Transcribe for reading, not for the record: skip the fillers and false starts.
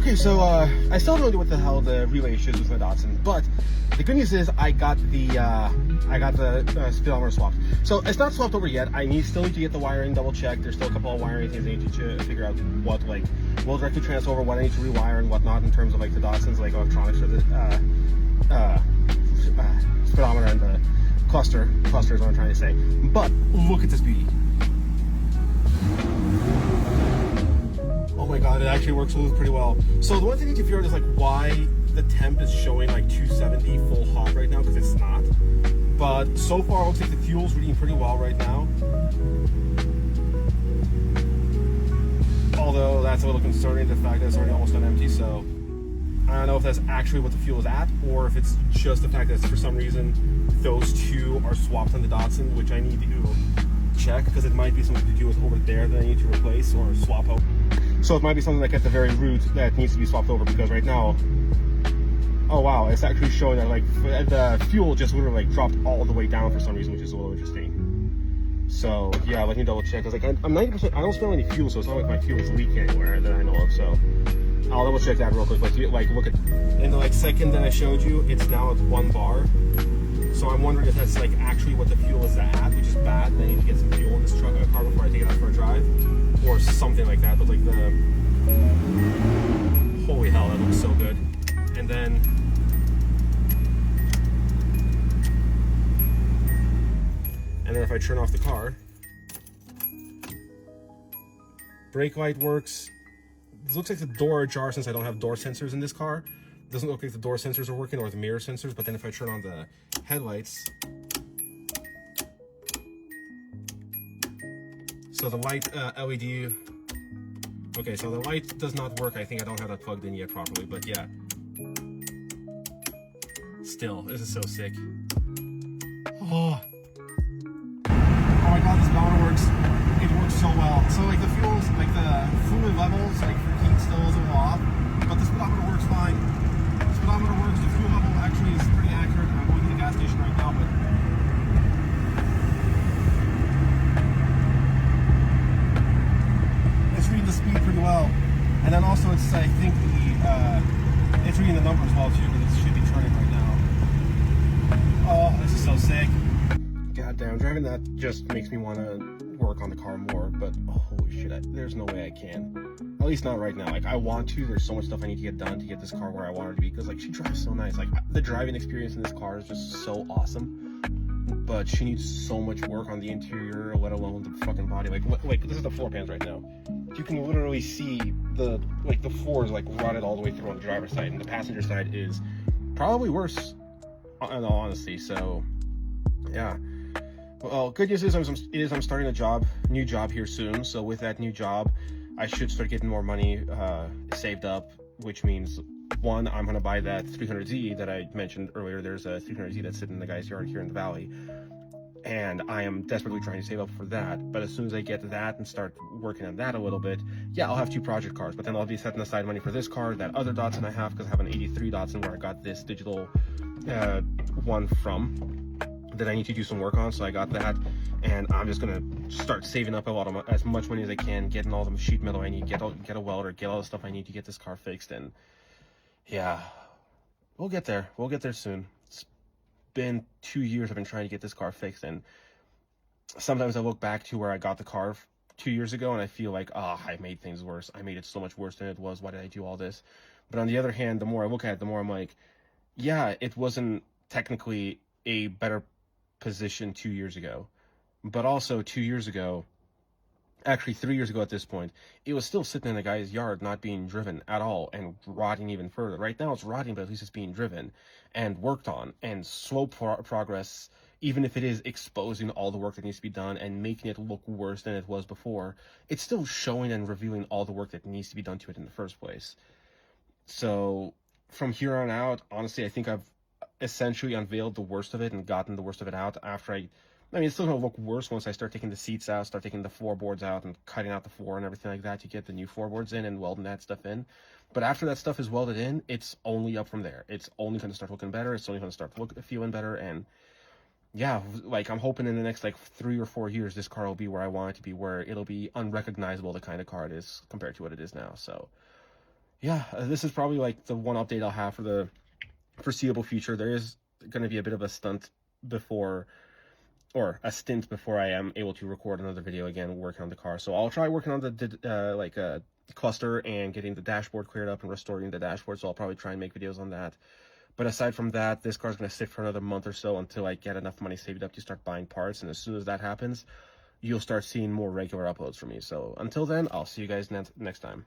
Okay, so I still don't know what the hell the relay issue is with my Datsun, but the good news is I got the speedometer swapped. So it's not swapped over yet. Still need to get the wiring double checked. There's still a couple of wiring things I need to figure out what will directly transfer over, what I need to rewire and whatnot in terms of like the Datsun's like electronics for the speedometer and the cluster. Cluster is what I'm trying to say. But look at this beauty. Oh my god, it actually works pretty well. So the one thing I need to figure out is like why the temp is showing like 270 full hot right now, because it's not. But so far it looks like the fuel's reading pretty well right now. Although that's a little concerning, the fact that it's already almost done empty, so I don't know if that's actually what the fuel is at, or if it's just the fact that for some reason those two are swapped on the Datsun, which I need to check, because it might be something to do with over there that I need to replace or swap out. So it might be something like at the very root that needs to be swapped over, because right now, oh wow, it's actually showing that like the fuel just literally like dropped all the way down for some reason, which is a little interesting. So yeah, let me double check, because like I'm 90%, I don't smell any fuel, so it's not like my fuel is leaking anywhere that I know of. So I'll double check that real quick. But like look at, in the like second that I showed you, it's now at 1 bar. So I'm wondering if that's like actually what the fuel is at, which is bad. And I need to get some fuel in this car before I take it out for a drive, or something like that. But like the, holy hell, that looks so good. And then if I turn off the car, brake light works. It looks like the door ajar since I don't have door sensors in this car. It doesn't look like the door sensors are working or the mirror sensors, but then if I turn on the headlights, so the light LED, okay, so the light does not work. I think I don't have that plugged in yet properly, but yeah. Still, this is so sick. Oh my god, this motor works. It works so well. So like the fuels, like the fluid levels, like for heat still is a little off, but the speedometer works fine. The speedometer works. The fuel level actually is pretty accurate. I'm going to the gas station right now, but it's reading the speed pretty well. And then also it's, I think it's reading the number as well too, because it should be turning right now. Oh, this is so sick. Goddamn, driving that just makes me want to work on the car more, but holy shit, there's no way I can. At least not right now. Like, I want to. There's so much stuff I need to get done to get this car where I want her to be, because like she drives so nice. Like the driving experience in this car is just so awesome, but she needs so much work on the interior, let alone the fucking body. Like this is the floor pans right now. You can literally see the floor is like rotted all the way through on the driver's side, and the passenger side is probably worse in all honesty. So yeah. Well, good news is I'm starting a new job here soon. So with that new job, I should start getting more money saved up, which means, one, I'm going to buy that 300Z that I mentioned earlier. There's a 300Z that's sitting in the guy's yard here in the valley, and I am desperately trying to save up for that. But as soon as I get that and start working on that a little bit, yeah, I'll have 2 project cars, but then I'll be setting aside money for this car, that other Datsun I have, because I have an 83 Datsun where I got this digital one from, that I need to do some work on. So I got that, and I'm just gonna start saving up as much money as I can, getting all the sheet metal I need, get a welder, get all the stuff I need to get this car fixed. And yeah, we'll get there soon. It's been 2 years I've been trying to get this car fixed, and sometimes I look back to where I got the car 2 years ago and I feel like, I made things worse. I made it so much worse than it was. Why did I do all this? But on the other hand, the more I look at it, the more I'm like, yeah, it wasn't technically a better position 2 years ago, but also 2 years ago, actually 3 years ago at this point, it was still sitting in a guy's yard, not being driven at all, and rotting even further. Right now it's rotting, but at least it's being driven and worked on, and slow progress, even if it is exposing all the work that needs to be done and making it look worse than it was before, it's still showing and revealing all the work that needs to be done to it in the first place. So from here on out, honestly, I think I've essentially unveiled the worst of it and gotten the worst of it out. After I mean, it's still gonna look worse once I start taking the seats out, start taking the floorboards out and cutting out the floor and everything like that to get the new floorboards in and welding that stuff in. But after that stuff is welded in, it's only up from there. It's only going to start looking better. It's only going to start feeling better. And yeah, like I'm hoping in the next like 3 or 4 years, this car will be where I want it to be, where it'll be unrecognizable, the kind of car it is compared to what it is now. So yeah, this is probably like the one update I'll have for the foreseeable future. There is going to be a bit of a stunt before, or a stint before I am able to record another video again working on the car. So I'll try working on the cluster and getting the dashboard cleared up and restoring the dashboard. So I'll probably try and make videos on that. But aside from that, this car's going to sit for another month or so until I get enough money saved up to start buying parts. And as soon as that happens, you'll start seeing more regular uploads from me. So until then, I'll see you guys next time.